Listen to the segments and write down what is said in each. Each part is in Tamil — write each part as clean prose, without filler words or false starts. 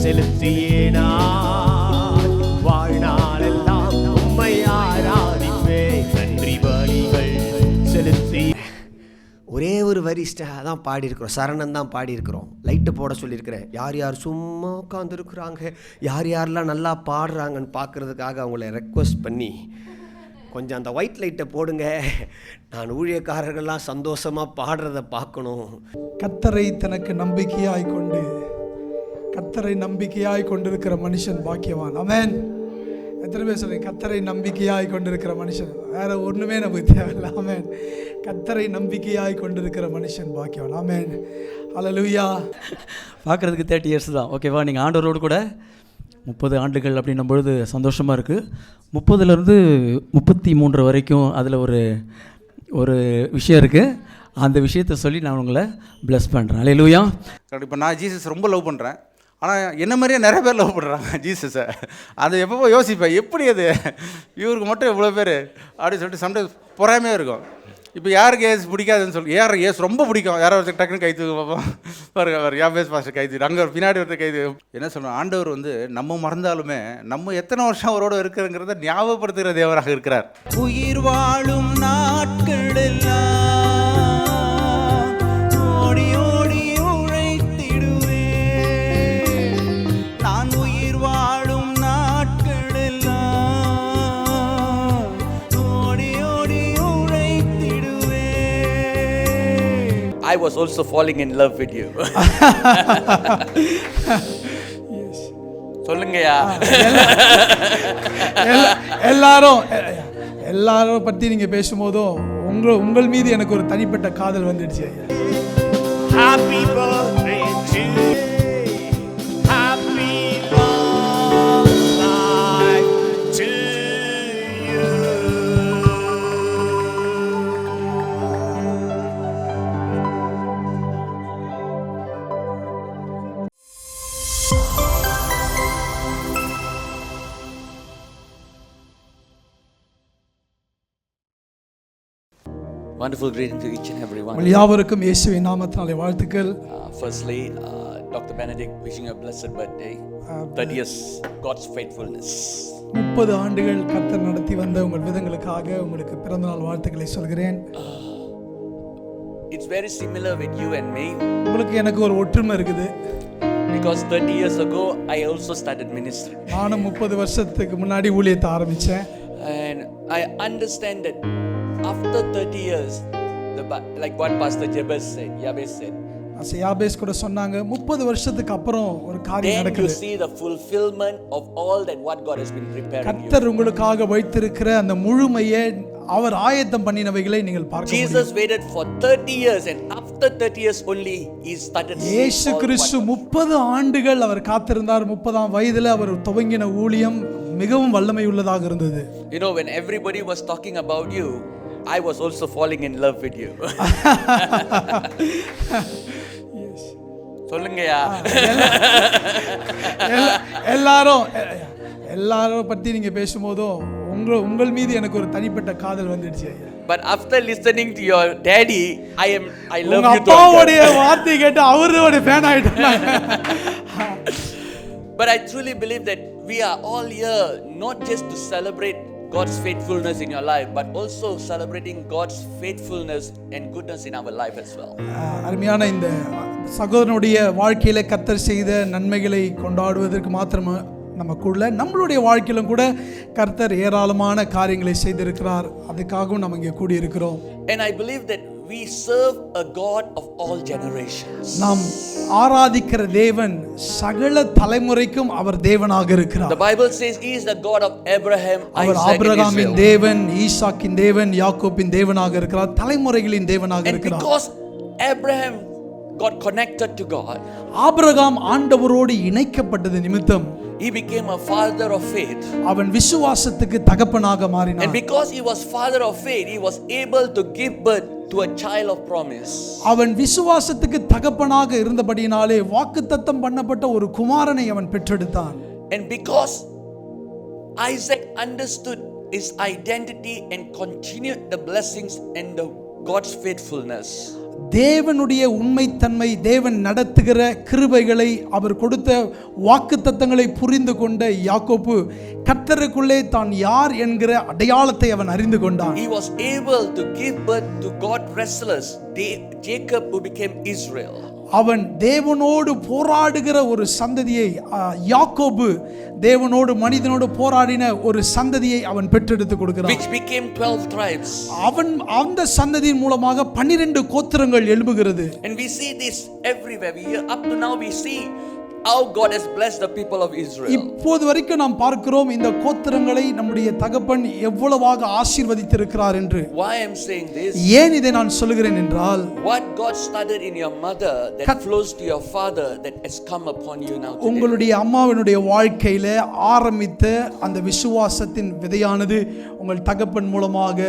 செலுத்தியே நான் வாழ்நாளெல்லாம் உம்மை ஆராதிப்பேன். நன்றி பலிகள் செலுத்தி ஒரே ஒரு வரி தான் பாடியிருக்கிறோம், சரணம் தான் பாடியிருக்கிறோம். லைட்டு போட சொல்லியிருக்கிறேன். யார் யார் சும்மா உட்காந்துருக்குறாங்க, யார் யாரெல்லாம் நல்லா பாடுறாங்கன்னு பார்க்குறதுக்காக அவங்கள ரெக்வஸ்ட் பண்ணி கொஞ்சம் அந்த ஒயிட் லைட்டை போடுங்க, நான் ஊழியக்காரர்கள்லாம் சந்தோஷமாக பாடுறதை பார்க்கணும். கர்த்தரை தனக்கு நம்பிக்கையாய் கொண்டு கர்த்தரை நம்பிக்கையாய் கொண்டிருக்கிற மனுஷன் பாக்கியவான். ஆமென். எத்தனை பேர் சொல்றீங்க கர்த்தரை நம்பிக்கையாய் கொண்டிருக்கிற மனுஷன்? வேற ஒன்றுமே நமக்கு தேவையில்லை. ஆமென். கர்த்தரை நம்பிக்கையாய் கொண்டிருக்கிற மனுஷன் பாக்கியவான். ஆமென். ஹல்லேலூயா. பார்க்குறதுக்கு 30 இயர்ஸ் தான், ஓகேவா? நீங்கள் ஆண்டவரோடு கூட 30 ஆண்டுகள் அப்படின்னும் பொழுது சந்தோஷமாக இருக்குது. 30லேருந்து 33 வரைக்கும் அதில் ஒரு விஷயம் இருக்குது. அந்த விஷயத்தை சொல்லி நான் உங்களை ப்ளஸ் பண்ணுறேன். அல்லேலூயா. இப்போ நான் ஜீசஸ் ரொம்ப லவ் பண்ணுறேன், ஆனால் என்ன மாதிரியே நிறைய பேர் லவ் பண்ணுறாங்க ஜீசஸை. அதை எப்போ யோசிப்பேன், எப்படி அது இவருக்கு மட்டும் இவ்வளோ பேர் அப்படின்னு சொல்லிட்டு சம்டைம்ஸ் பொறாமையாக இருக்கும். இப்போ யாருக்கு ஏசு பிடிக்காதுன்னு சொல்லி ஏசு ரொம்ப பிடிக்கும், யாரோ ஒருத்தர் டக்குன்னு கை தூக்கு பார்ப்போம், பாருங்க யா பேஸ் பாஸ்டர் கை தூக்கு, அங்கே பின்னாடி ஒருத்தர் கை தூக்கு. என்ன சொல்லணும், ஆண்டவர் நம்ம மறந்தாலுமே நம்ம எத்தனை வருஷம் அவரோட இருக்கிறங்கிறத ஞாபகப்படுத்துகிற தேவராக இருக்கிறார். உயிர் வாழும் நாட்களெல்லாம் ஓடி ஓடி உழைத்திடுவே, நான் உயிர் வாழும் நாட்களெல்லாம் ஓடி ஓடி உழைத்திடுவே. I was also falling in love with you. சொல்லுங்கயா. எல்லாரும் பற்றி நீங்கள் பேசும்போதும் உங்கள் மீது எனக்கு ஒரு தனிப்பட்ட காதல் வந்துடுச்சு. Happy birthday to you. Happy long life to you. Wonderful greeting to each and every one. உங்கள் யாவருக்கும் இயேசுவின் நாமத்தினாலே வாழ்த்துக்கள். Firstly, Dr. Benedict wishing you a blessed birthday. 30 years God's faithfulness. 30 ஆண்டுகள் கர்த்தர் நடத்தி வந்த உங்கள் விதங்களுக்காக உங்களுக்கு பிறந்தநாள் வாழ்த்துக்களை சொல்கிறேன். It's very similar with you and me. உங்களுக்கு எனக்கு ஒரு ஒற்றுமை இருக்குது. Because 30 years ago I also started ministry. நானும் 30 வருஷத்துக்கு முன்னாடி ஊழியத்தை ஆரம்பித்தேன். And I understand that after 30 years, like what Pastor Jabez said, யாபேஸ் கூட சொன்னாங்க, 30 வருஷத்துக்கு அப்புறம் ஒரு காரியம் then you நடக்குது. see the fulfillment of all that what God has been preparing you. கர்த்தர் உங்களுக்காக வைத்திருக்கிற அந்த முழுமையை அவர் ஆயத்தம் பண்ணினவைகளை நீங்கள் பார்க்க முடியும். Jesus waited for 30 years and after 30 years only he started. இயேசு கிறிஸ்து 30 ஆண்டுகள் அவர் காத்திருந்தார். 30ஆம் வயதில் அவர் துவங்கின ஊழியம் மிகவும் வல்லமை உள்ளதாக இருந்தது. You know, when everybody was talking about you, I was also falling in love with you. சொல்லுங்கயா. எல்லாரும் பத்தி நீங்க பேசும்போதும் உங்கள் மீது எனக்கு ஒரு தனிப்பட்ட காதல் வந்துடுச்சு. But after listening to your daddy, I love you. அப்பாவுடைய வார்த்தை கேட்டு அவரோட ஃபேன் ஆயிட்டாங்க. But I truly believe that we are all here not just to celebrate God's faithfulness in your life, but also celebrating God's faithfulness and goodness in our life as well. அருமையான இந்த சகோதரனுடைய வாழ்க்கையில கர்த்தர் செய்த நன்மைகளை கொண்டாடுவதற்கு மாத்திரமா நமக்குள்ள நம்மளுடைய வாழ்க்கையிலும் கூட கர்த்தர் ஏராளமான காரியங்களை செய்திருக்கிறார். அதுக்காகவும் நம்ம இங்கே கூடி இருக்கிறோம். And I believe that we serve a God of all generations. நாம் ஆராதிக்கிற தேவன் சகல தலைமுறைக்கும் அவர் தேவனாக இருக்கிறார். The Bible says he is the God of Abraham, அவர் ஆபிரகாமின் தேவன், ஈசாக்கின் தேவன், யாக்கோபின் தேவனாக இருக்கிறார், தலைமுறைகளின் தேவனாக இருக்கிறார். And because Abraham got connected to God, Abraham ஆண்டவரோடு இணைக்கப்பட்டது நிமித்தம் he became a father of faith. அவன் விசுவாசத்துக்கு தகப்பனாக மாறினான். And because he was father of faith, he was able to give birth to a child of promise. அவன் விசுவாசத்துக்கு தகப்பனாக இருந்தபடியினாலே வாக்குத்தத்தம் பண்ணப்பட்ட ஒரு குமாரனை அவன் பெற்றெடுத்தான். And because Isaac understood his identity and continued the blessings and the God's faithfulness, தேவனுடைய உண்மைத்தன்மை, தேவன் நடத்துகிற கிருபைகளை, அவர் கொடுத்த வாக்குத்தத்தங்களை புரிந்து கொண்ட யாக்கோபு கர்த்தருக்குள்ளே தான் யார் என்கிற அடையாளத்தை அவன் அறிந்து கொண்டான். He was able to give birth to God wrestlers, Jacob, who became Israel. அவன் தேவனோடு போராடுகிற ஒரு சந்ததியை, யாக்கோபு தேவனோடு மனிதனோடு போராடின ஒரு சந்ததியை அவன் பெற்றெடுத்து கொடுக்கிறான். Which became 12 tribes. அவன் அந்த சந்ததியின் மூலமாக 12 கோத்திரங்கள் எழும்புகிறது. And we see this everywhere. Up to now we see how God has blessed the people of Israel. இப்போது வரைக்கும் நாம் பார்க்கிறோம் இந்த கோத்திரங்களை நம்முடைய தகப்பன் எவ்வளவாக ஆசீர்வதித்திருக்கிறார் என்று. Why I am saying this? ஏன் இதை நான் சொல்கிறேன் என்றால், what God started in your mother that flows to your father that has come upon you now today. உங்களுடைய அம்மாவினுடைய வாழ்க்கையில ஆரம்பித்த அந்த விசுவாசத்தின் விதையானது உங்கள் தகப்பன் மூலமாக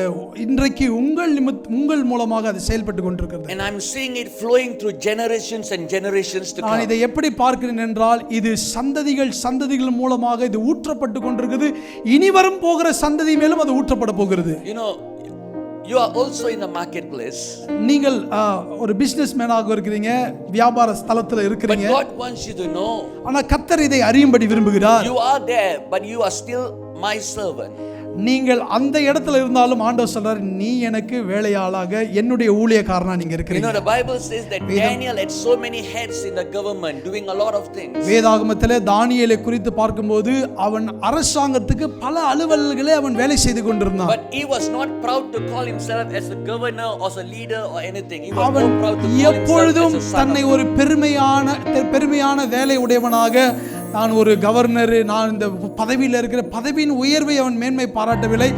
இன்றைக்கு உங்கள் மூலமாக அது செயல்பட்டு கொண்டிருக்கிறது. And I am seeing it flowing through generations and generations to come. நான் இதை எப்படி பார்க்கிறேன் என்றால், இது சந்ததிகள் மூலமாக இது ஊற்றப்பட்டு கொண்டிருக்கிறது. இனி வரும் போகிற சந்ததி மேலும் அது ஊற்றப்பட போகிறது. You know, you are also in the marketplace. நீங்கள் ஒரு பிசினஸ் மேனாக இருக்கிறீங்க, வியாபார ஸ்தலத்தில் இருக்கிறீங்க. But God wants you to know. ஆனா கர்த்தர் இதை அறியும்படி விரும்புகிறார். You are there, but you are still my servant. நீங்கள் அந்த இடத்துல இருந்தாலும் ஆண்டவர் சொல்றார், நீ எனக்கு வேலையாளாக என்னுடைய ஊழியக்காரனா நீங்க இருக்கிறீங்க. You know, the Bible says that Daniel had so many heads in the government doing a lot of things. வேதாகமத்திலே தானியேலை குறித்து பார்க்கும்போது அவன் அரசாங்கத்துக்கு பல அலுவல்களை அவன் வேலை செய்து கொண்டிருந்தான். But he was not proud to call himself as a governor or as a leader or anything. He was அவன் more proud to call himself எப்பொழுதும் as a son தன்னை ஒரு பெருமையான வேலை உடையவனாக, நான் ஒரு கவர்னர், நான் இந்த பதவியில் இருக்கிற பதவியின் உயர்வை அவன் மேன்மை பாராட்டவில்லை.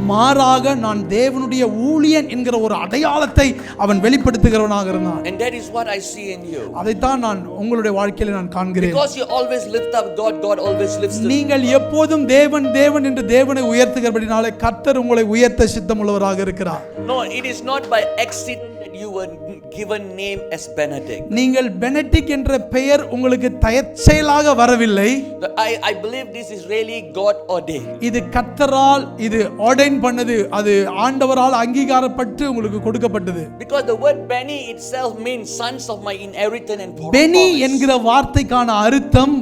மாறாக நான் தேவனுடைய ஊழியன் என்கிற ஒரு அடையாளத்தை அவன் வெளிப்படுத்துகிறவனாக இருந்தான். And that is what I see in you. அதைத்தான் நான் உங்களுடைய வாழ்க்கையில நான் காண்கிறேன். Because you always lift up God, God always lifts you. நீங்கள் எப்போதும் தேவன் என்று தேவனை உயர்த்துகிறபடினாலே கர்த்தர் உங்களை உயர்த்த சித்தமுள்ளவராக இருக்கிறார். No, it is not by accident that you were given name as Benedict. நீங்கள் பெனடிக் என்ற பெயர் உங்களுக்கு தயற்செயலாக வரவில்லை. I believe this is really God ordained. இது கர்த்தரால் இது ஆர்டைன் பண்ணது, அது ஆண்டவரால் அங்கீகாரப்பட்டு உங்களுக்கு கொடுக்கப்பட்டது. Because the word Benny itself means sons of my inheritance and promise. Beni என்கிற வார்த்தைக்கான அர்த்தம்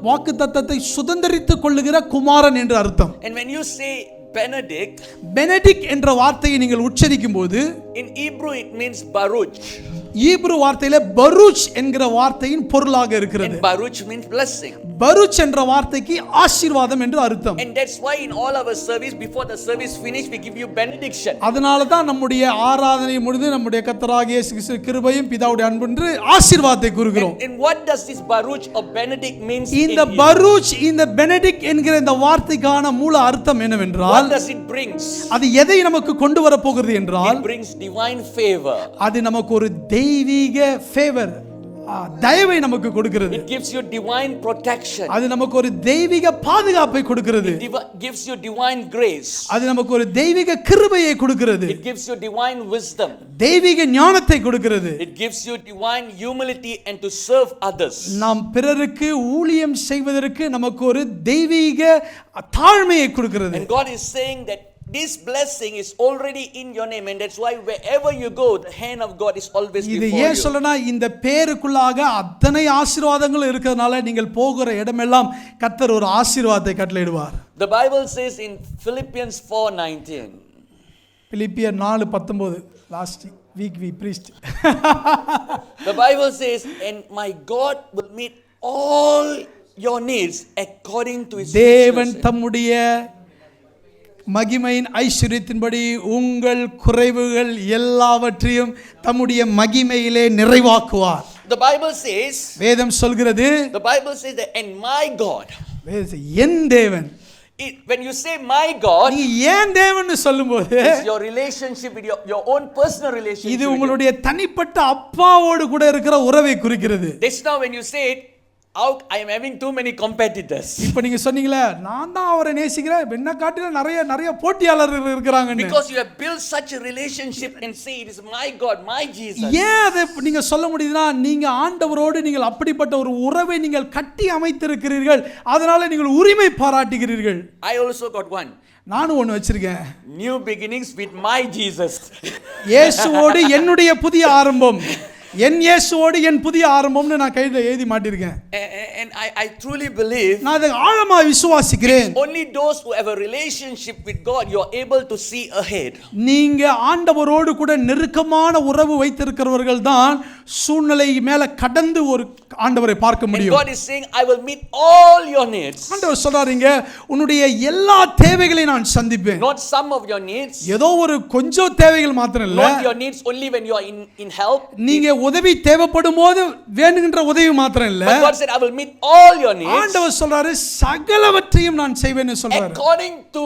வாக்குத்தத்தத்தை சுதந்தரித்துக் கொள்ளுகிற குமாரன் என்று அர்த்தம். And when you say Benedict என்ற வார்த்தையை நீங்கள் உச்சரிக்கும் போது, in Hebrew it means Baruch. Hebrew வார்த்தையில பரூச் என்கிற வார்த்தையின் பொருளாக இருக்கிறது. And Baruch means blessing. Bharuch என்ற வார்த்தைக்கு ஆசீர்வாதம் என்று அர்த்தம். And that's why in all our service, before the service finish, we give you benediction. அதனால தான் நம்முடைய ஆராதனை முடிந்து நம்முடைய கர்த்தராகிய இயேசு கிறிஸ்து கிருபையும் பிதாவுடைய அன்பும் என்று ஆசீர்வாதத்தை கூறுகிறோம். And what does this Baruch or Benedict means? இந்த பரூச், இந்த பெனடிக் என்கிற இந்த வார்த்தைக்கான மூல அர்த்தம் என்னவென்றால், what does it brings? அது எதை நமக்கு கொண்டு வர போகிறது என்றால், it brings divine favor. அது நமக்கு ஒரு தெய்வீக ஃபேவர், தயவை நமக்கு கொடுக்கிறது. It gives you divine protection. அது நமக்கு ஒரு தெய்வீக பாதுகாப்பை கொடுக்கிறது. It gives you divine grace. அது நமக்கு ஒரு தெய்வீக கிருபையை கொடுக்கிறது. It gives you divine wisdom. தெய்வீக ஞானத்தை கொடுக்கிறது. It gives you divine humility and to serve others. நாம் பிறருக்கு ஊழியம் செய்வதற்கு நமக்கு ஒரு தெய்வீக தாழ்மையை கொடுக்கிறது. And God is saying that this blessing is already in your name, and that's why wherever you go, the hand of God is always before you. இது ஏன் சொல்லனா, இந்த பேருக்குள்ளாக அத்தனை ஆசீர்வாதங்கள் இருக்கிறதுனால நீங்கள் போகிற இடமெல்லாம் கர்த்தர் ஒரு ஆசீர்வாதத்தை கட்டளையிடுவார். The Bible says in Philippians 4:19. பிலிப்பியர் 4:19 last week we preached. The Bible says, and my God will meet all your needs according to his தேவன் தம்முடைய மகிமையின் ஐஸ்வரியத்தின்படி உங்கள் குறைவுகள் எல்லாவற்றையும் தம்முடைய மகிமையிலே நிறைவாக்குவார். The Bible says, வேதம் சொல்கிறது, the Bible says that and my God, என் தேவன். when you say my God, நீ ஏன் தேவன்னு சொல்லும்போது, it's your relationship with your own personal relationship. இது உங்களுடைய தனிப்பட்ட அப்பாவோடு கூட இருக்கிற உறவை குறிக்கிறது. That's now when you say it, out I am having too many competitors. இப்போ நீங்க சொன்னீங்களே நான் தான் அவரை நேசிக்கிறேன், என்ன காட்டில நிறைய போட்டியாளர்கள் இருக்கிறாங்கன்னு. Because you have built such a relationship and say it is my God, my Jesus. ஏன் அதை நீங்க சொல்ல முடியுதுன்னா நீங்க ஆண்டவரோடு நீங்கள் அப்படிப்பட்ட ஒரு உறவை நீங்கள் கட்டி அமைத்திருக்கிறீர்கள், அதனால நீங்கள் உரிமை பாராட்டுகிறீர்கள். I also got one. நானும் ஒன்று வச்சிருக்கேன். New beginnings with my Jesus. இயேசுவோடு என்னுடைய புதிய ஆரம்பம், என் இயேசுவோடு என் புதிய ஆரம்பம்னு நான் கையில் எழுதி மாட்டிருக்கேன். And I truly believe நான் அதை ஆழமாக விசுவாசிக்கிறேன். only those who have a relationship with God you are able to see ahead. நீங்க ஆண்டவரோடு கூட நெருக்கமான உறவு வைத்திருக்கிறவர்கள் தான் சூழ்நிலை மேல கடந்து ஒரு ஆண்டவரை பார்க்க And முடியும். God is saying I will meet all your needs. ஆண்டவர் சொல்றாருங்க, உன்னுடைய எல்லா தேவைகளையும் நான் சந்திப்பேன். Not some of your needs. ஏதோ ஒரு கொஞ்சம் தேவைகள் மாத்திரம் இல்ல. Not your needs only when you are in help. நீங்க உதவி தேவைப்படும் போது வேணுகின்ற உதவி மாத்திரம் இல்ல. But God said I will meet all your needs. ஆண்டவர் சொல்றாரு சகலவற்றையும் நான் செய்வேன்னு சொல்றாரு. According to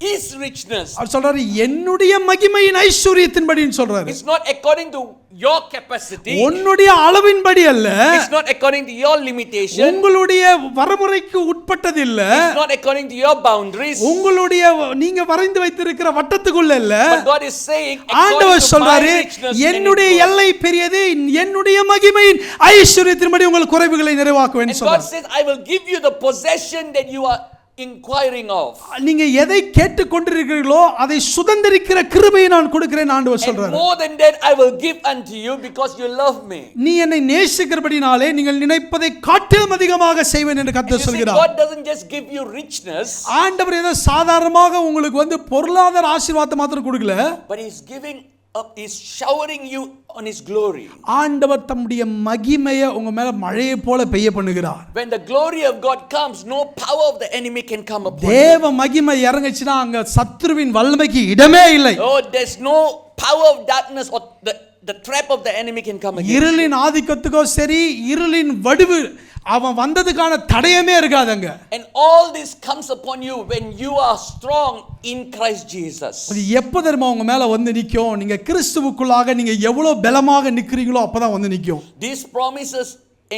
His richness. அவர் சொல்றாரு என்னுடைய மகிமையின் ஐஸ்வரியத்தின்படின்னு சொல்றாரு. It's not according to your capacity. உன்னுடைய அளவின்படி அல்ல. It's not according to your limitation. உங்களுடைய வரமுறைக்கு உட்பட்டது இல்ல. It's not according to your boundaries. உங்களுடைய நீங்க வரைந்து வைத்திருக்கிற வட்டத்துக்குள்ள இல்ல. But God is saying ஆண்டவர் சொல்றாரு என்னுடைய எல்லை பெரியது, என்னுடைய மகிமையின் ஐஸ்வரியத்தின்படி உங்கள் குறைவுகளை நிறைவாக்குவேன் God சொல்றாரு. says I will give you the possession that you are inquiring of. நீங்க எதை கேட்டுக்கொண்டிருக்கிறீர்களோ அதை சுதந்தரிக்கிற கிருபையை நான் கொடுக்கிறேன் ஆண்டவர் And சொல்றாரு. more than that I will give unto you because you love me. நீ என்னை நேசிக்கிறபடினாலே நீங்கள் நினைப்பதை காட்டிலும் அதிகமாக செய்வேன் என்று கர்த்தர் சொல்கிறார். God doesn't just give you richness. ஆண்டவர் ஏதோ சாதாரணமாக உங்களுக்கு பொருளாதார ஆசீர்வாதத்தை மாத்திரம் கொடுக்கல. But He's giving up, He's showering you on His glory. ஆண்டவர் தம்முடைய மகிமையை உங்க மேல மழையை போல பெய்ய பண்ணுகிறார். When the glory of God comes, no power of the enemy can come upon you. தேவ மகிமை இறங்குச்சுனா அங்க சத்துருவின் வல்லமைக்கு இடமே இல்லை. Oh, there's no power of darkness or the trap of the enemy can come against. இருளின் ஆதிக்கத்துக்கோ சரி, இருளின் வடிவு அவன் வந்ததுக்கான தடயமே இருக்காதுங்க. And all this comes upon you when you are strong in Christ Jesus. அது எப்ப தெரியுமா உங்க மேல வந்து நிக்கும்? நீங்க கிறிஸ்துவுக்குள்ளாக நீங்க எவ்வளவு பலமாக நிக்கிறீங்களோ அப்பதான் வந்து நிக்கும். These promises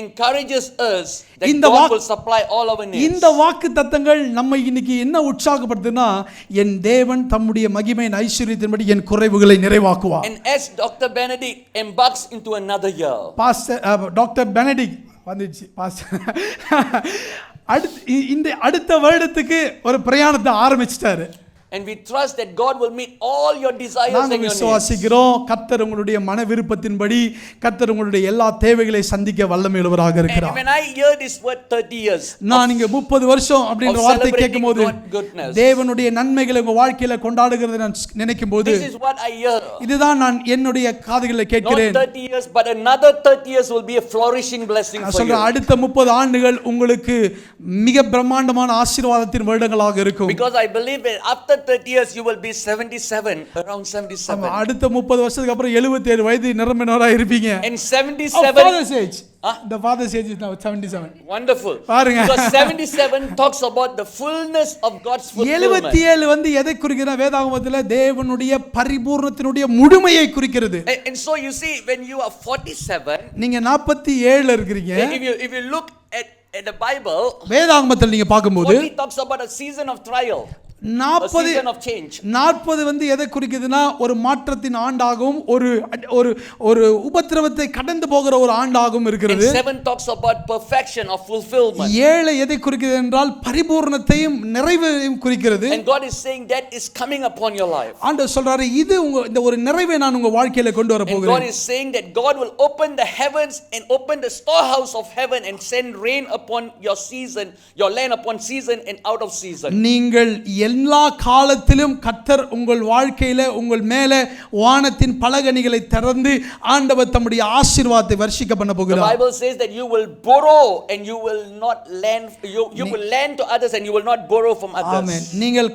encourages us that இந்த God will supply all our needs. இந்த வாக்கு தத்தங்கள் நம்ம இன்னைக்கு என்ன உற்சாகப்படுத்துனா, என் தேவன் தம்முடைய மகிமையின் ஐஸ்வரியத்தின்படி என் குறைவுகளை நிறைவாக்குவார். And as Dr. Benedict embarks into another year, pastor doctor Benedict வந்துச்சு அடுத்த வருடத்துக்கு ஒரு பிரயாணத்தை ஆரம்பிச்சிட்டாரு. and we trust that God will meet all your desires and your needs. விசுவாசிக்கிறோம் கர்த்தர் உங்களுடைய மன விருப்பத்தின்படி கர்த்தர் உங்களுடைய எல்லா தேவைகளை சந்திக்க வல்லமையுள்ளவராக இருக்கிறார். And when I hear this word 30 years, நான் இங்க 30 வருஷம் அப்படிங்கற வார்த்தை கேட்கும்போது தேவனுடைய நன்மைகளை உங்க வாழ்க்கையில கொண்டாடுகிறதை நான் நினைக்கும்போது this is what I hear. இதுதான் நான் என்னுடைய காதுகளில் கேட்கிறேன். Not 30 years but another 30 years will be a flourishing blessing for you. சொல்ற அடுத்த 30 ஆண்டுகள் உங்களுக்கு மிக பிரம்மாண்டமான ஆசீர்வாதத்தின் வருடங்களாக இருக்கும். Because I believe that after 30 years you will be 77, around 77. அடுத்த 30 வருஷத்துக்கு அப்புறம் 77 வயது நிரம்பினவரா இருப்பீங்க. And 77 father's age. The father's age is now 77. Wonderful. பாருங்க. Because 77 talks about the fullness of God's fulfillment. 77 வந்து எதை குறிக்கிறது? வேதாகமத்தில் தேவனுடைய பரிபூர்ணத்தினுடைய முழுமையை குறிக்கிறது. And so you see when you are 47, நீங்க 47 இருக்கிறீங்க. if you look at the Bible, வேதாகமத்தில் நீங்க பாக்கும்போது 40 talks about a season of trial. 40 வந்து எதை குறிக்குதுன்னா ஒரு மாற்றத்தின் ஆண்டாகவும் ஒரு உபத்திரவத்தை கடந்து போகிற ஒரு ஆண்டாகவும் இருக்கிறது. 7 talks about perfection or fulfillment. 7 எதை குறிக்கிறது என்றால் பரிபூர்ணத்தையும் நிறைவையும் குறிக்கிறது. And God is saying that is coming upon your life. ஆண்டவர் சொல்றாரு இது இந்த ஒரு நிறைவை நான் உங்க வாழ்க்கையில கொண்டு வர போகிறேன். And God is saying that God will open the heavens and open the storehouse of heaven and send rain upon your season, your land upon season and out of season. நீங்கள் எல்லா காலத்திலும் கர்த்தர் உங்கள் வாழ்க்கையில உங்கள் மேல வானத்தின் பலகணிகளை திறந்து ஆண்டவர் தம்முடைய ஆசீர்வாதத்தை வர்ஷிக்க பண்ண போகிறார். The Bible says that you will borrow and you will not lend, you will lend to others and you will not borrow from others. ஆமென். நீங்கள்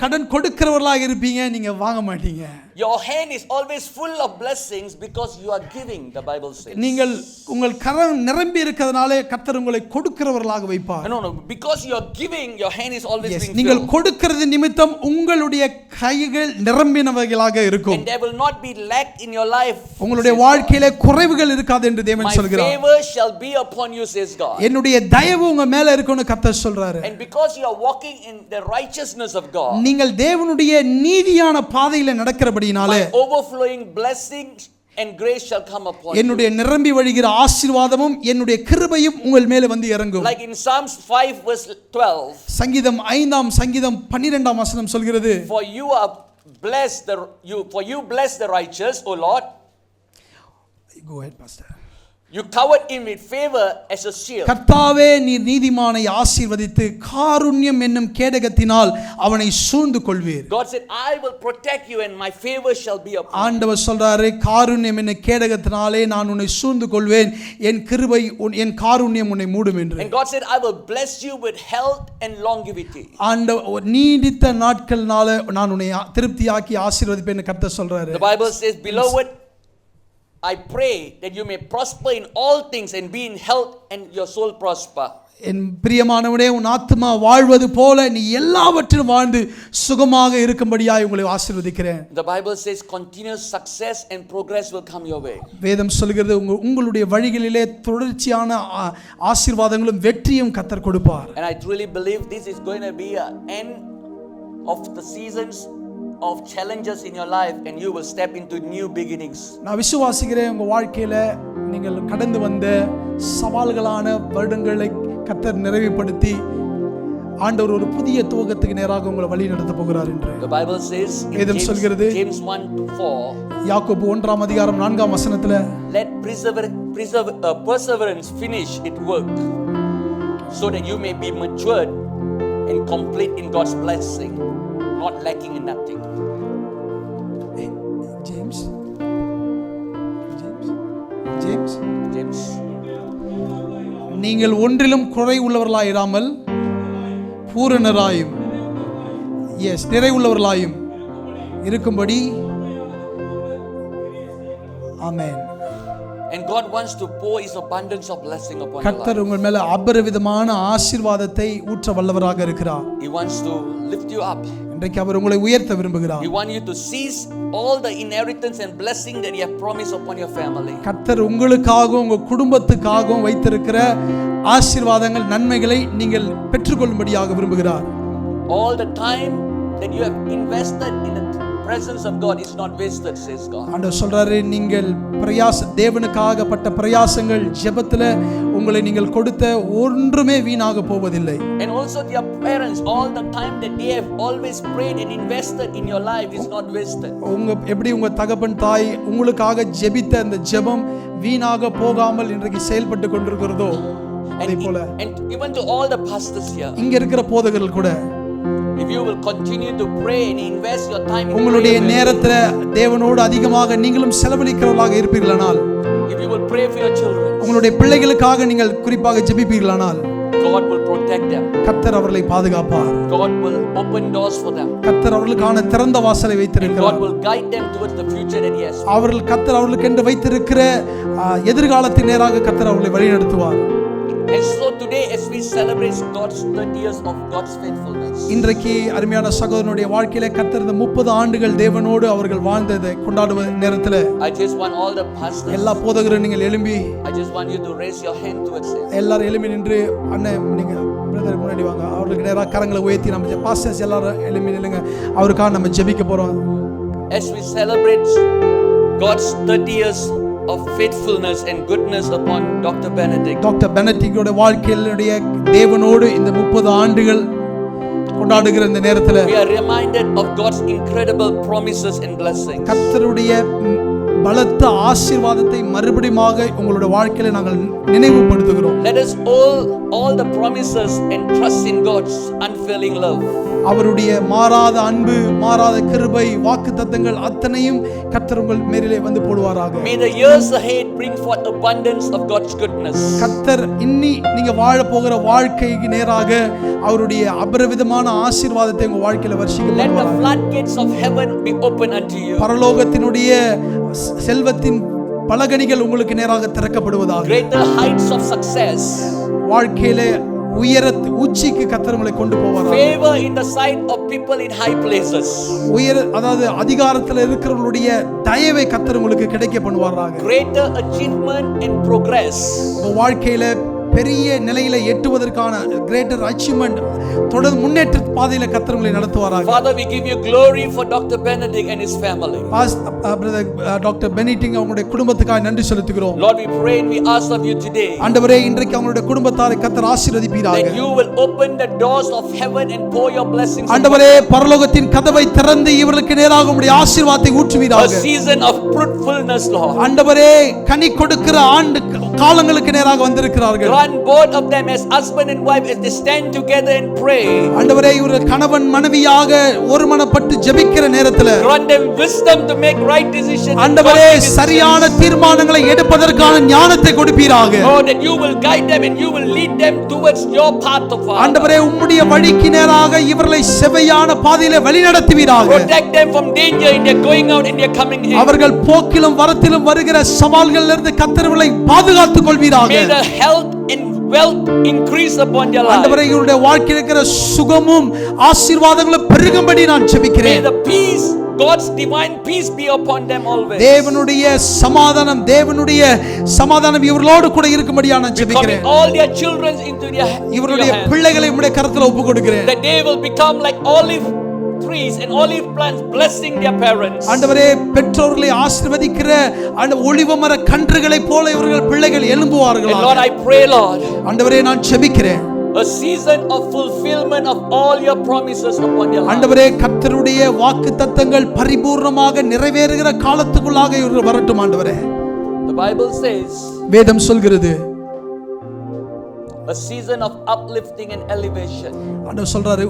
கடன் கொடுக்கிறவர்களாக இருப்பீங்க, நீங்க வாங்க மாட்டீங்க. Your hand is always full of blessings because you are giving, the Bible says. நீங்கள் உங்கள் கரம் நிரம்பி இருக்கிறதுனாலே கர்த்தர் உங்களை கொடுக்கிறவர்களாக வைப்பார். No, because you are giving, your hand is always being filled. நீங்கள் கொடுக்கிறது நிமித்தம் உங்களுடைய கைகள் நிரம்பினவைகளாக இருக்கும். And there will not be lack in your life. உங்களுடைய வாழ்க்கையிலே குறைவுகள் இருக்காது என்று தேவன் சொல்கிறார். My favor shall be upon you, says God. என்னுடைய தயவு உங்க மேல இருக்கும்னு கர்த்தர் சொல்றாரு. And because you are walking in the righteousness of God, நீங்கள் தேவனுடைய நீதியான பாதையில நடக்கிறபடினாலே overflowing blessings and grace shall come upon you. என்னுடைய நிரம்பி வழிகிற ஆசீர்வாதமும் என்னுடைய கிருபையும் உங்கள் மேலே வந்து இறங்கும். Like in Psalms 5 verse 12. சங்கீதம் 5ஆம் சங்கீதம் 12ஆம் வசனம் சொல்கிறது, For you bless the righteous, O Lord. Go ahead, pastor. You covered him with favor as a shield. கர்த்தாவே நீர் நீதிமானை ஆசீர்வதித்து காருண்யம் என்னும் கேடகத்தினால் அவனை சூழ்ந்து கொள்வீர். God said, I will protect you and my favor shall be upon you. ஆண்டவர் சொல்றாரு, காருண்யம் என்னும் கேடகத்தினாலே நான் உன்னை சூழ்ந்து கொள்வேன், என் கிருபை என் காருண்யம் உன்னை மூடும் என்று. And God said, I will bless you with health and longevity. ஆண்டவர் நீடித்த நாட்கள்னால நான் உன்னை திருப்தியாக்கி ஆசீர்வதிப்பேன்னு கர்த்தர் சொல்றாரு. The Bible says, beloved, I pray that you may prosper in all things and be in health and your soul prosper. என் பிரியமானவனே, உன் ஆத்துமா வாழ்வது போல நீ எல்லாவற்றிலும் வாழ்ந்து சுகமாக இருக்கும்படியாய் உங்களை ஆசீர்வதிக்கிறேன். The Bible says continuous success and progress will come your way. வேதம் சொல்கிறது உங்களுடைய வழிகளிலே தொடர்ச்சியான ஆசீர்வாதங்களும் வெற்றியும் கர்த்தர் கொடுப்பார். And I truly believe this is going to be an end of the seasons of challenges in your life and you will step into new beginnings. நான் விசுவாசிக்கிறேன், உங்க வாழ்க்கையில நீங்கள் கடந்து வந்த சவால்களான வருடங்களை கர்த்தர் நிறைவுபடுத்தி ஆண்டவர் ஒரு புதிய துவக்கத்துக்கு நேராக உங்களை வழி நடத்த போகிறார் என்று. The Bible says in James 1:4, யாக்கோபு 1ஆம் அதிகாரம் 4ஆம் வசனத்துல, let perseverance finish its work so that you may be matured and complete in God's blessing, not lacking in nothing. James. நீங்கள் ஒன்றிலும் குறை உள்ளவர்களாயிராமல் பூரணராயும் நிறைவுள்ளவர்களாயும் இருக்கும்படி. ஆமென். And God wants to pour his abundance of blessing upon you. கர்த்தர் உங்கள் மேல அபரிவிதமான ஆசீர்வாதத்தை ஊற்ற வல்லவராக இருக்கிறார். He wants to lift you up. இன்றைக்கு அவர் உங்களை உயர்த்த விரும்புகிறார். He wants you to seize all the inheritance and blessing that he has promised upon your family. கர்த்தர் உங்களுக்காகவும் உங்க குடும்பத்துக்காகவும் வைத்திருக்கிற ஆசீர்வாதங்கள் நன்மைகளை நீங்கள் பெற்றுக்கொள்ளும்படியாக விரும்புகிறார். All the time that you have invested in the presence of God is not wasted, says God. ஆண்டவர் சொல்றாரு, நீங்கள் தேவனுக்காகப்பட்ட பிரயாசங்கள் ஜெபத்துல உங்களை நீங்கள் கொடுத்த ஒன்றுமே வீணாக போவதில்லை. And also their parents, all the time that they have always prayed and invested in your life is not wasted. எப்படி உங்க தகப்பன் தாய் உங்களுக்காக ஜெபித்த அந்த ஜெபம் வீணாக போகாமல் இன்றைக்கு செயல்பட்டு கொண்டிருக்கிறதோ அதே போல and even to all the pastors here, இங்க இருக்கிற போதகர்கள் கூட, if you will continue to pray and invest your time in உங்களுடைய நேரத்துல தேவனோடு அதிகமாக நீங்களும் செலவழிக்கிறவர்களாக இருப்பீர்களானால், if you will pray for your children, உங்களுடைய பிள்ளைகளுக்காக நீங்கள் குறிப்பாக ஜெபிப்பீர்களானால், God will protect them. கர்த்தர் அவர்களை பாதுகாப்பார். God will open doors for them. கர்த்தர் அவர்களுக்கான திறந்த வாசலை வைத்திருக்கிறார். God will guide them towards the future that he has. கர்த்தர் அவர்களுக்கு என்று வைத்திருக்கிற எதிர்காலத்தின் நேராக கர்த்தர் அவர்களை வழிநடத்துவார். And so today as we celebrate God's 30 years of God's faithfulness, இன்றைக்கு அருமையான சகோதரனுடைய வாழ்க்கையில கர்த்தர் இந்த 30 ஆண்டுகள் தேவனோடு அவர்கள் வாழ்ந்ததை கொண்டாடுவ நேரத்துல I just want all the pastors, எல்லா போதகரும் நீங்கள் எழும்பி, I just want you to raise your hand towards him. எல்லாரும் எழும்பி நின்று, அண்ணன் நீங்க பிரதர் முன்னாடி வாங்க, அவருக்கு நேரா கரங்களை உயர்த்தி நம்ம பாஸ்டர்ஸ் எல்லாரும் எழும்பி நில்லுங்க, அவருக்காக நம்ம ஜெபிக்க போறோம். As we celebrate God's 30 years of faithfulness and goodness upon Dr. Benedict. Doctor பெனடிக்டோட வாழ்க்கையிலுடைய தேவனோடு இந்த 30 ஆண்டுகள் கொண்டாடுகிற இந்த நேரத்துல we are reminded of God's incredible promises and blessings. கர்த்தருடைய பலத்த ஆசீர்வாதத்தை மறுபடியுமாக உங்களுடைய வாழ்க்கையில நாங்கள் நினைவுபடுத்துகிறோம். Let us all the promises and trust in God's unfailing love. அவருடைய மாறாத அன்பு, மாறாத கிருபை, வாக்குத்தத்தங்கள் அத்தனையும் கர்த்தர் உங்கள் மேலிலே வந்து போடுவாராக. May the years ahead bring forth abundance of God's goodness. கர்த்தர் இன்னி நீங்க வாழ போகிற வாழ்க்கைக்கு நேராக அவருடைய அபரிவிதமான ஆசீர்வாதத்தை உங்க வாழ்க்கையில வர்ஷிக்க Let the போடுவாராக. floodgates of heaven be open unto you. பரலோகத்தினுடைய செல்வத்தின் பலகணிகள் உங்களுக்கு நேராக திறக்கப்படுவதாக. Greater heights of success. வாழ்க்கையிலே உச்சிக்கு கர்த்தர் உங்களை கொண்டு போவாராக. Favor in the sight of people in high places. அதாவது அதிகாரத்தில் இருக்கிறவங்களுடைய தயவை கர்த்தர் உங்களுக்கு கிடைக்க பண்ணுவாராக. Greater achievement and progress. உங்க வாழ்க்கையில பெரிய நிலையில எட்டுவதற்கான கிரேட்டர் அச்சீவ்மென்ட் தொடர்ந்து முன்னேற்ற பாதையில கர்த்தர் உங்களை நடத்துவாராக. Father, we give you glory for Dr. Benedict and his family. Doctor Benedict அவங்களுடைய குடும்பத்துக்காக நன்றி செலுத்துகிறோம். Lord, we pray and we ask of you today ஆண்டவரே, இன்றைக்கு அவங்களுடைய குடும்பத்தாரை கர்த்தர் ஆசீர்வதிப்பீராக. that you will open the doors of heaven and pour your blessings. ஆண்டவரே, பரலோகத்தின் கதவை திறந்து இவர்களுக்கு நேராக உம்முடைய ஆசீர்வாதத்தை ஊற்றுவீராக. A season of fruitfulness, Lord. ஆண்டவரே, கனி கொடுக்கிற ஆண்டு காலங்களுக்கு நேராக வந்திருக்கிறார்கள். Grant both of them as husband and wife as they stand together and pray. ஆண்டவரே, இவர்கள் கணவன் மனைவியாக ஒருமனப்பட்டு ஜெபிக்கிற நேரத்தில் Grant them wisdom to make right decisions. ஆண்டவரே, சரியான தீர்மானங்களை எடுப்பதற்கான ஞானத்தை கொடுப்பீராக. Oh, that you will guide them and you will lead them towards your path of Father. ஆண்டவரே, உம்முடைய வழிக்கு நேராக இவர்களை செவ்வையான பாதையிலே வழிநடத்துவீராக. Protect them from danger in their going out and their coming in. அவர்கள் போக்கிலும் வரத்திலும் வருகிற சவால்களிலிருந்து கர்த்தர்களை பாதுகாத்துக் கொள்வீராக. May the health and wealth increase upon their life. ஆண்டவரே, இவருடைய வாழ்க்கையில் இருக்கிற சுகமும் ஆசீர்வாதங்களும் பெருகும்படி நான் May ஜெபிக்கிறேன். the peace, God's divine peace be upon them always. தேவனுடைய சமாதானம் இவர்களோடு கூட இருக்கும்படியா நான் ஜெபிக்கிறேன். Commit all their children into இவருடைய your hands. பிள்ளைகளை உம்முடைய கரத்தில் ஒப்புக் கொடுக்கிறேன். That they will become like olive trees and olive plants blessing their parents. ஆண்டவரே, பெற்றோர்களை ஆசீர்வதிக்கிற அந்த ஒலிவ மர கன்றுகளை போல இவர்கள் பிள்ளைகள் எழும்புவார்கள். And Lord, I pray, Lord, ஆண்டவரே, நான் ஜெபிக்கிறேன். a season of fulfillment of all your promises upon their life. ஆண்டவரே, கர்த்தருடைய வாக்குத்தத்தங்கள் பரிபூர்ணமாக நிறைவேறுகிற காலத்துக்குள்ளாக இவர்கள் வரட்டும். ஆண்டவரே, The Bible says வேதம் சொல்கிறது a season of uplifting and elevation. ஆண்டவர் சொல்றாரு,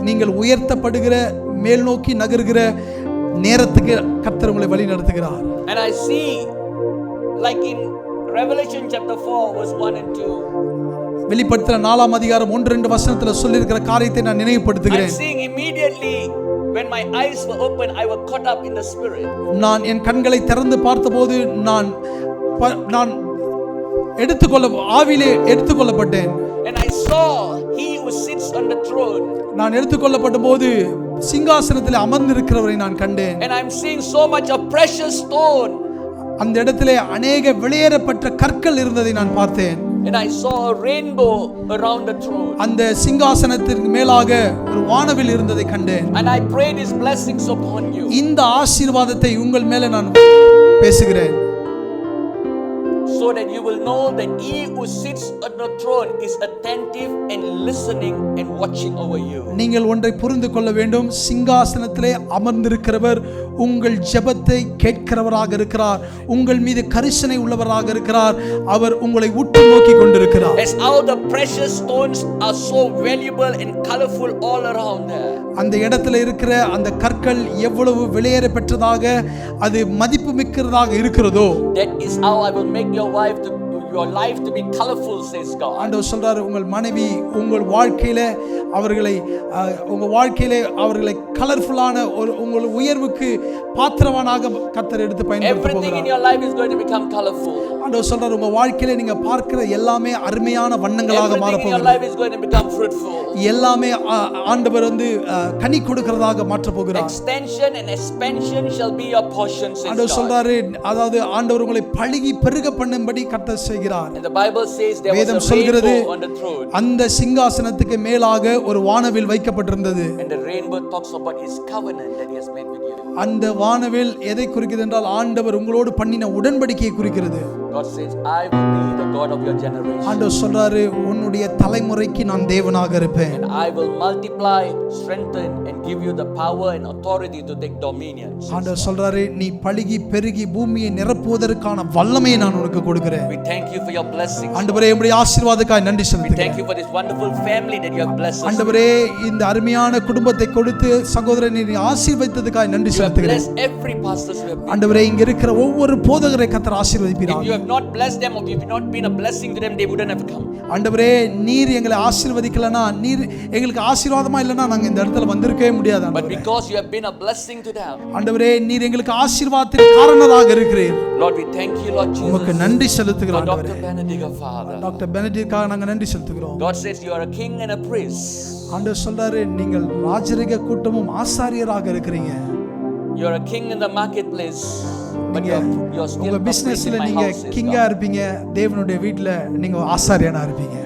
நீங்கள் உயர்த்தப்படுகிற மேல் நோக்கி நகர்கிற நேரத்துக்கு கர்த்தர் உங்களை வழி நடத்துகிறார். And I see, like in Revelation chapter 4 verse 1 and 2, வெளிப்படுத்தின 4ஆம் அதிகாரம் 1-2 வசனத்துல சொல்லியிருக்கிற காரியத்தை நான் I'm நினைவுபடுத்துகிறேன். seeing immediately when my eyes were open, I was caught up in the spirit. நான் என் கண்களை திறந்து பார்த்தபோது நான் ஆவியிலே எடுத்துக்கொள்ளப்பட்டேன். And I saw he who sits on the throne. நான் எடுத்துக்கொள்ளப்பட்ட போது சிங்காசனத்தில் அமர்ந்திருக்கிறவரை நான் கண்டேன். And I'm seeing so much of precious stone. அந்த இடத்திலே அநேக வெளியேறப்பட்ட கற்கள் இருந்ததை நான் பார்த்தேன். And I saw a rainbow around the throne. அந்த சிங்காசனத்திற்கு மேலாக ஒரு வானவில் இருந்ததை கண்டேன். And I pray these blessings upon you. இந்த ஆசீர்வாதத்தை உங்கள் மேலே நான் பேசுகிறேன். So that you will know that he who sits on the throne is attentive and listening and watching over you. நீங்கள் ஒன்றை புரிந்து கொள்ள வேண்டும். சிங்காசனத்திலே அமர்ந்திருக்கிறவர் உங்கள் ஜெபத்தை கேட்கிறவராக இருக்கிறார். உங்கள் மீது கரிசனை உள்ளவராக இருக்கிறார். அவர் உங்களை உற்று நோக்கி கொண்டிருக்கிறார். As how the precious stones are so valuable and colorful all around there. அந்த இடத்துல இருக்கிற அந்த கற்கள் எவ்வளவு வெளியேற பெற்றதாக, அது மதிப்பு மிக்கிறதாக இருக்கிறதோ, That is how I will make your life to be colorful, says God. ஆண்டவர் சொல்றாரு, உங்கள் மனைவி உங்கள் வாழ்க்கையிலே அவர்களை கலர்ஃபுல்லான உங்கள் உயர்வுக்கு பாத்திரவானாக கர்த்தர் எடுத்து பயன்படுத்த Everything in போகிறார். your life is going to become colorful. ஆண்டவர் சொல்றாரு, உங்க வாழ்க்கையில நீங்க பார்க்கிற எல்லாமே அருமையான வண்ணங்களாக Everything in your மாறப்போகிறது. life is going to become fruitful. எல்லாமே ஆண்டவர் கனி கொடுக்கிறதாக மாற்ற போகிறார். Extension and expansion shall be your portion, says ஆண்டவர் God. சொல்றாரு, அதாவது ஆண்டவர் உங்களை பழுகி பெருக பண்ணும்படி கர்த்தர் செய்கிறார். And the Bible says there was வேதம் a சொல்கிறது, rainbow on the throne. அந்த சிங்காசனத்துக்கு மேலாக ஒரு வானவில் வைக்கப்பட்டிருந்தது. And the rainbow talks about his covenant that he has made with you. அந்த வானவில் எதை குறிக்கிறது என்றால், ஆண்டவர் உங்களோடு பண்ணின உடன்படிக்கையை குறிக்கிறது. God says, I will be the God of your generation. ஆண்டவர் சொல்றாரு, உன்னுடைய தலைமுறைக்கு நான் தேவனாக இருப்பேன். And I will multiply, strengthen and give you the power and authority to take dominion. ஆண்டவர் சொல்றாரு, நீ பலுகி பெருகி பூமியை நிரப்புவதற்கான வல்லமையை நான் உனக்கு கொடுக்கிறேன். We thank you for your blessings. ஆண்டவரே, உம்முடைய ஆசீர்வாதத்துக்காக நன்றி We செலுத்துகிறேன். thank you for this wonderful family that you have blessed us with. ஆண்டவரே, இந்த அருமையான குடும்பத்தை கொடுத்து சகோதரனை நீ ஆசீர்வதித்ததுக்காக நன்றி You have செலுத்துகிறேன். blessed every pastor who have been. ஆண்டவரே, இங்க இருக்கிற ஒவ்வொரு போதகரை கர்த்தர் If ஆசீர்வதிப்பீராக. you have not blessed them or if you have not been a blessing to them, they wouldn't have come. ஆண்டவரே, நீர் எங்களை ஆசீர்வதிக்கலனா, நீர் எங்களுக்கு ஆசீர்வாதமா இல்லனா நாங்க இந்த இடத்துல வந்திருக்கவே முடியாது. But because you have been a blessing to them, ஆண்டவரே, நீர் எங்களுக்கு ஆசீர்வாதத்தின் காரணராக இருக்கிறீர். Lord, we thank you, Lord Jesus. உமக்கு நன்றி For செலுத்துகிறோம் Dr. ஆண்டவரே. Benedict, our Father. டாக்டர் பெனடிக்ட்காக நாங்க நன்றி செலுத்துகிறோம். God says you are a king and a priest. ஆண்டவர் சொல்றாரு, நீங்கள் ராஜரிக கூட்டமும் ஆசாரியராக இருக்கிறீங்க. You are a king in the marketplace, but you are still உங்க a priest பிசினஸ்ல in my நீங்க house, says கிங்கா God. இருப்பீங்க, தேவனுடைய வீட்ல நீங்க ஆசாரியனா இருப்பீங்க.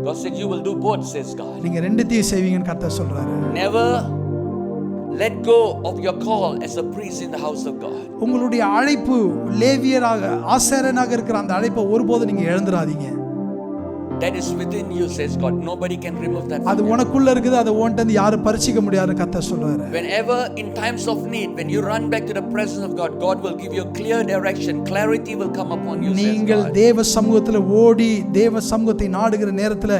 God said you will do both, says God. நீங்க ரெண்டுத்தையும் செய்வீங்கன்னு கர்த்தர் சொல்றாரு. Never let go of your call as a priest in the house of God. உங்களுடைய அழைப்பு லேவியராக ஆசாரியனாக இருக்கிற அந்த அழைப்பை ஒருபோதும் நீங்க இழந்துடாதீங்க. That is within you, says God. Nobody can remove that. அது from you. உனக்குள்ள இருக்குது, அதை உன்கிட்ட இருந்து யாரும் பறிச்சிக்க முடியாதுன்னு கர்த்தர் சொல்றாரு. Whenever in times of need, when you run back to the presence of God, God will give you a clear direction. Clarity will come upon you, says நீங்கள் God. தேவ சமூகத்துல ஓடி தேவ சமூகத்தை நாடுகிற நேரத்துல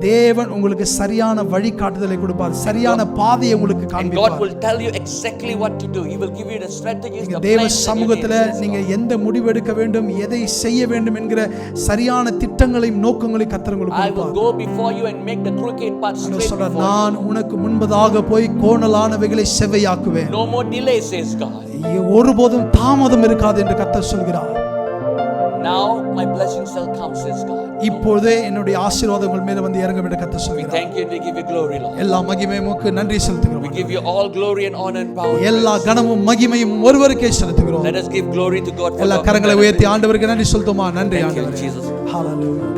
தேவன் உங்களுக்கு சரியான வழிகாட்டுதலை கொடுப்பார், சரியான பாதையை உங்களுக்கு And God காண்பிப்பார். will tell you exactly what to do. He will give you the strategies, நீங்க the தேவ plans that you சமூகத்துல need, says நீங்க God. எந்த முடிவு எடுக்க வேண்டும், எதை செய்ய வேண்டும் என்கிற சரியான திட்டங்களையும் நோக்கங்களையும் கர்த்தர் உங்களுக்கு I will கொடுப்பார். go before you and make the crooked path ஆண்டவர் straight சொல்றார், before நான் உனக்கு முன்பதாக போய் கோணலானவைகளை செவ்வையாக்குவேன். you. No more delay, says God. ஒருபோதும் தாமதம் இருக்காது என்று கர்த்தர் சொல்கிறார். Now my blessings shall come, says God. இப்பொழுதே என்னுடைய ஆசீர்வாதங்கள் மேல வந்து இறங்கும் என்று கர்த்தர் We சொல்கிறார். thank you and we give you glory, Lord. எல்லா மகிமையும் உமக்கு நன்றி செலுத்துகிறோம். We give you all glory and honor and power. எல்லா கனமும் மகிமையும் ஒருவருக்கே செலுத்துகிறோம். Let us give glory to God for எல்லா Dr. கரங்களை Benedict. உயர்த்தி ஆண்டவருக்கு நன்றி சொல்லுமா. நன்றி Thank you, ஆண்டவரே. Jesus. ஹalleluya.